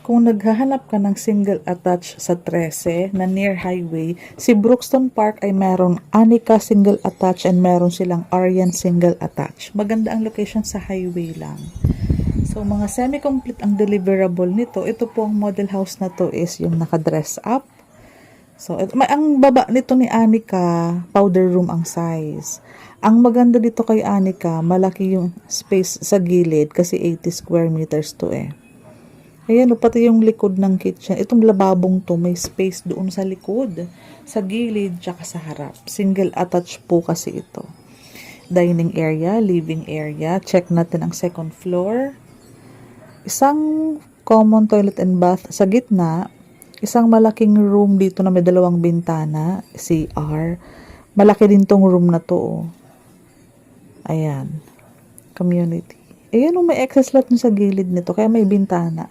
Kung naghahanap ka ng single attached sa 13 na near highway, si Brookston Park ay merong Anika single attached and meron silang Aryan single attached. Maganda ang location sa highway lang. So, mga semi-complete ang deliverable nito. Ito po ang model house na to is yung naka-dress up. So, ang baba nito ni Anika, powder room ang size. Ang maganda dito kay Anika, malaki yung space sa gilid kasi 80 square meters to eh. Ayan, pati yung likod ng kitchen. Itong lababong to, may space doon sa likod, sa gilid, tsaka sa harap. Single attached po kasi ito. Dining area, living area. Check natin ang second floor. Isang common toilet and bath sa gitna. Isang malaking room dito na may dalawang bintana, CR. Malaki din tong room na to. Oh. Ayan. Community. Ayan, may access lot sa gilid nito, kaya may bintana.